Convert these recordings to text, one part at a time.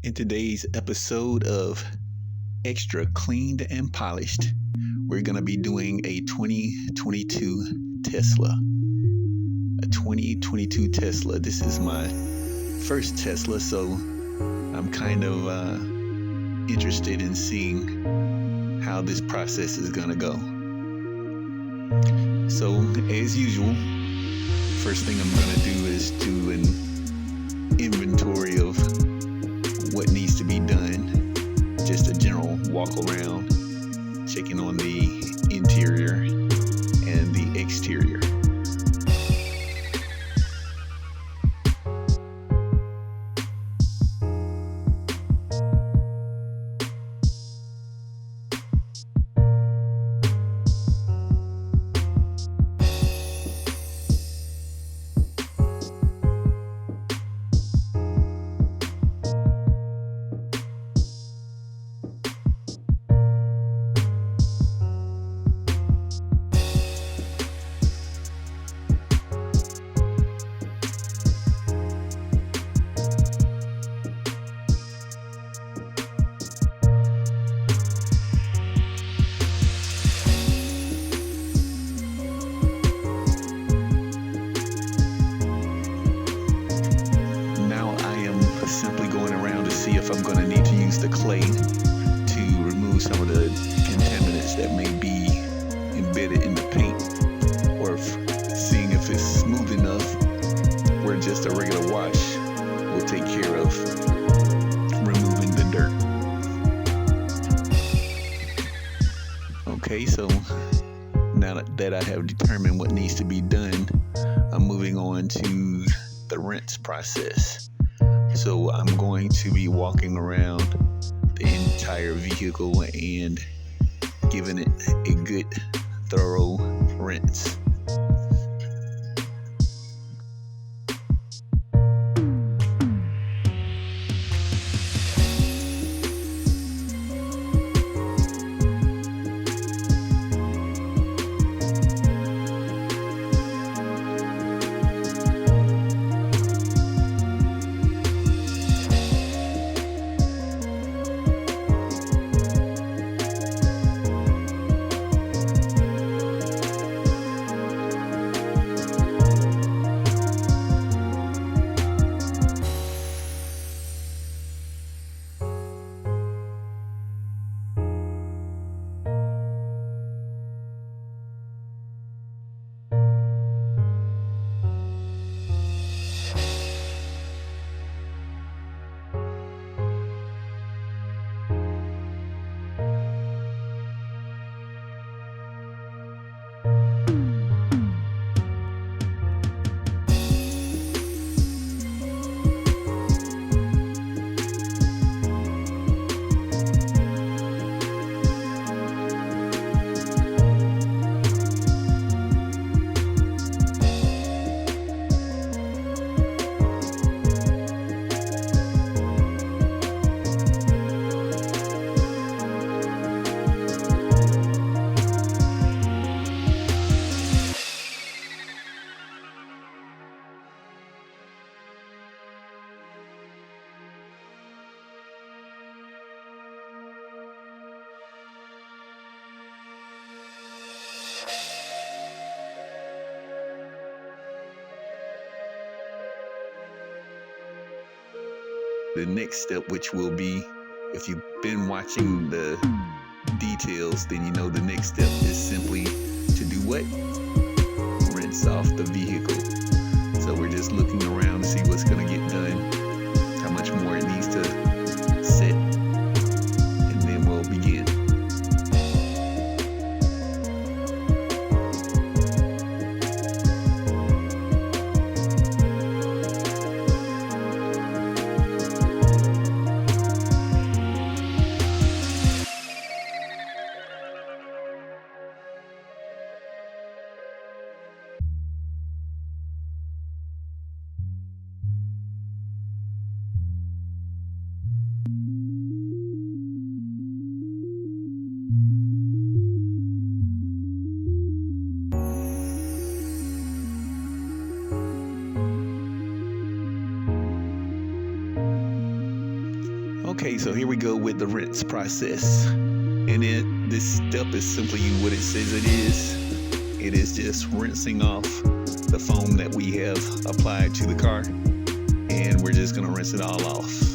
In today's episode of Extra Cleaned and Polished, we're going to be doing a 2022 Tesla. A 2022 Tesla. This is my first Tesla, so I'm kind of interested in seeing how this process is going to go. So, as usual, first thing I'm going to do is do an inventory of what needs to be done. Just a general walk around, checking on the interior and the exterior. Simply going around to see if I'm going to need to use the clay to remove some of the contaminants that may be embedded in the paint, or seeing if it's smooth enough where just a regular wash will take care of removing the dirt. Okay, so now that I have determined what needs to be done, I'm moving on to the rinse process. So I'm going to be walking around the entire vehicle and giving it a good, thorough rinse. The next step, which will be, if you've been watching the details, then you know the next step is simply to do what? Rinse off the vehicle. So we're just looking around to see what's going to get done, how much more it needs to set, and then we'll begin. Okay, so here we go with the rinse process. And this step is simply what it says it is. It is just rinsing off the foam that we have applied to the car. And we're just gonna rinse it all off.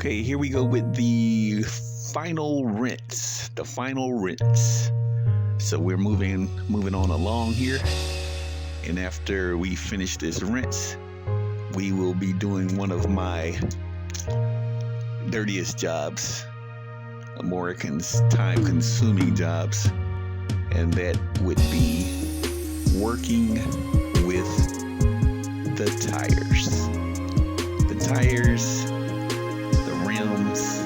Okay, here we go with the final rinse. The final rinse. So we're moving on along here. And after we finish this rinse, we will be doing one of my dirtiest jobs, more time-consuming jobs, and that would be working with the tires. The tires, the rims,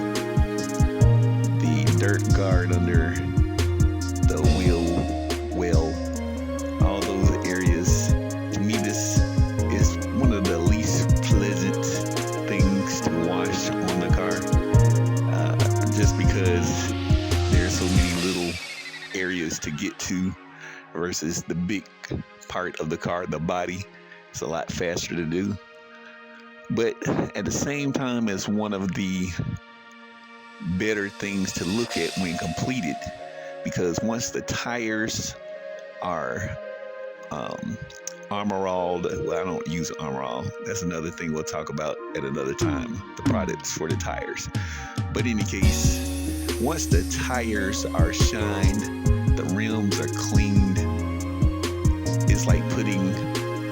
the dirt guard under the wheel well, all those areas. To me, this is one of the least pleasant things to wash on the car, just because there's so many little areas to get to versus the big part of the car, the body. It's a lot faster to do. But at the same time, it's one of the better things to look at when completed, because once the tires are Armor-All, well, I don't use Armor-All. That's another thing we'll talk about at another time, the products for the tires. But in any case, once the tires are shined, the rims are cleaned, it's like putting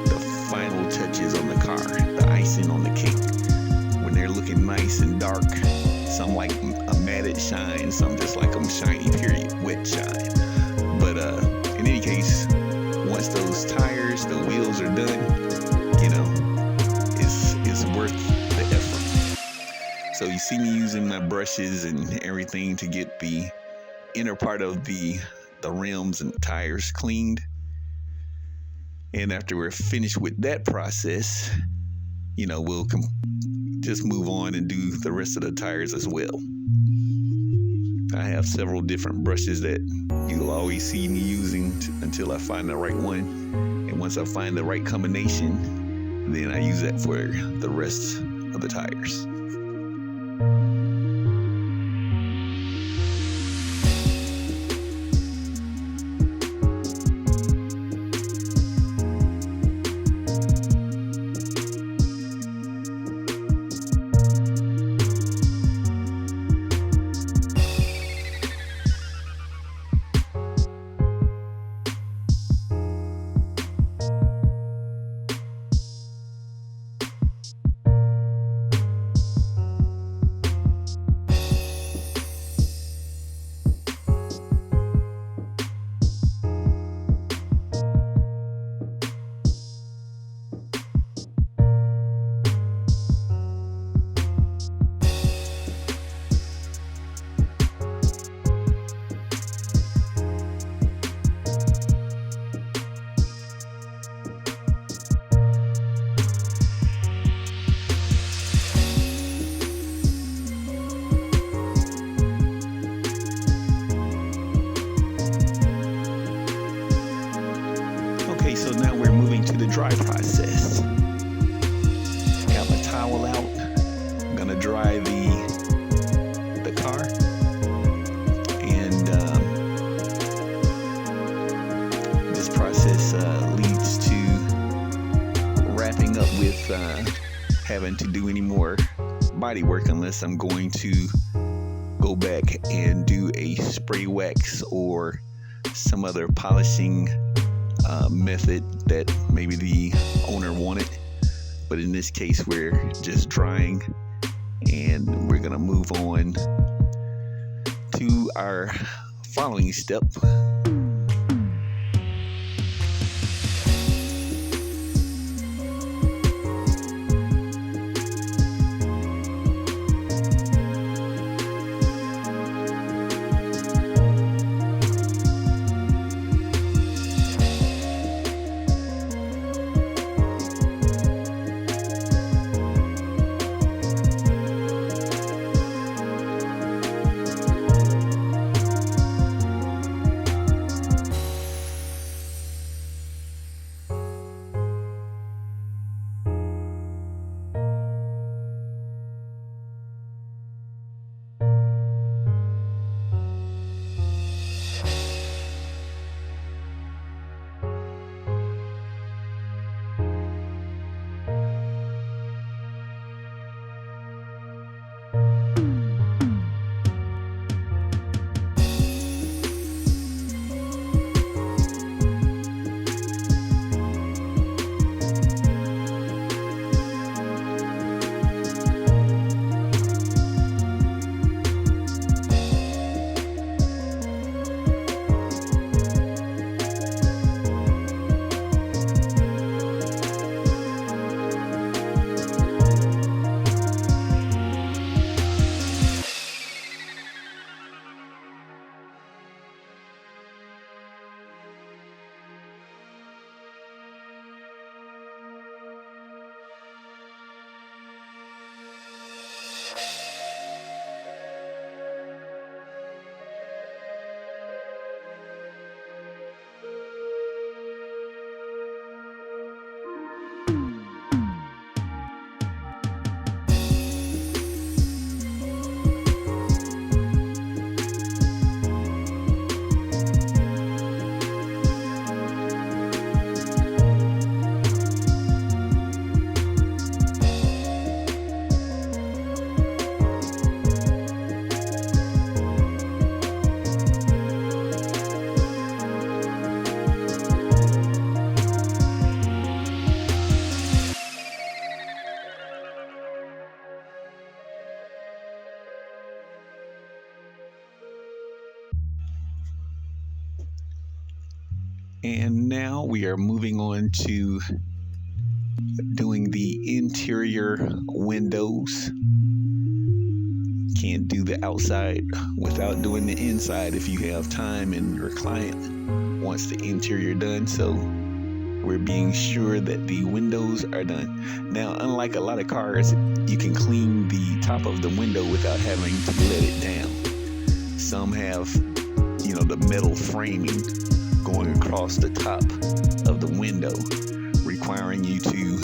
the final touches on the car, the icing on the cake. When they're looking nice and dark, some like a matted shine, some just like a shiny period, wet shine. But in any case, once those tires, the wheels are done, you know, it's worth the effort. So you see me using my brushes and everything to get the inner part of the rims and tires cleaned. And after we're finished with that process, you know, we'll just move on and do the rest of the tires as well. I have several different brushes that you'll always see me using until I find the right one. And once I find the right combination, then I use that for the rest of the tires. Okay, so now we're moving to the dry process. Got my towel out. I'm gonna dry the car, and this process leads to wrapping up with having to do any more body work unless I'm going to go back and do a spray wax or some other polishing method that maybe the owner wanted. But in this case, we're just drying, and we're gonna move on to our following step. And now we are moving on to doing the interior windows. Can't do the outside without doing the inside if you have time and your client wants the interior done. So we're being sure that the windows are done. Now, unlike a lot of cars, you can clean the top of the window without having to let it down. Some have, the metal framing going across the top of the window, requiring you to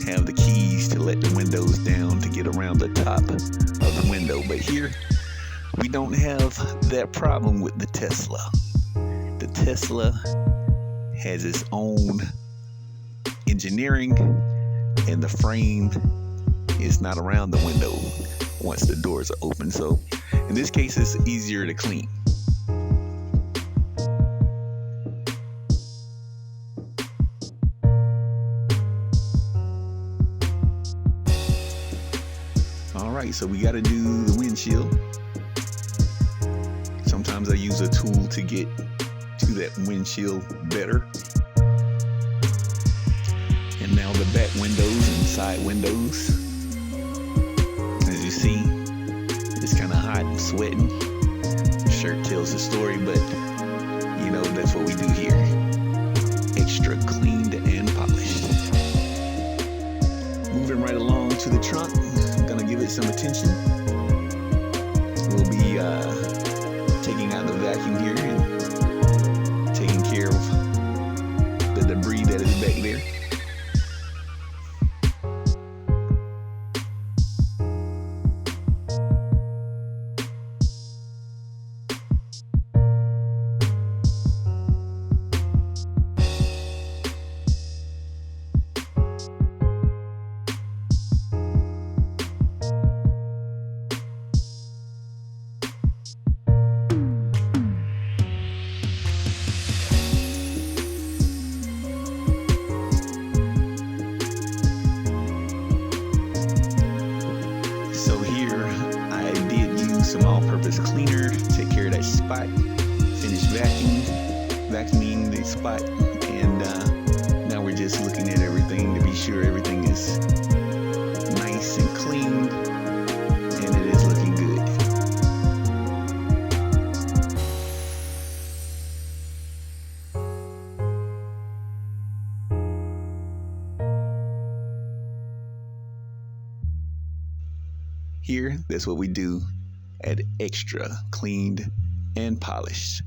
have the keys to let the windows down to get around the top of the window. But here, we don't have that problem with the Tesla. The Tesla has its own engineering, and the frame is not around the window once the doors are open. So in this case, it's easier to clean. All right, so we got to do the windshield. Sometimes I use a tool to get to that windshield better. And now the back windows and side windows. As you see, it's kind of hot and sweating. The shirt tells the story, but that's what we do here. Extra cleaned and polished. Moving right along to the trunk. I'm gonna give it some attention. We'll be taking out the vacuum here and taking care of the debris that is back there. Some all-purpose cleaner to take care of that spot. Finish vacuuming the spot, and now we're just looking at everything to be sure everything is nice and clean, and it is looking good. Here, that's what we do at Extra Cleaned and Polished.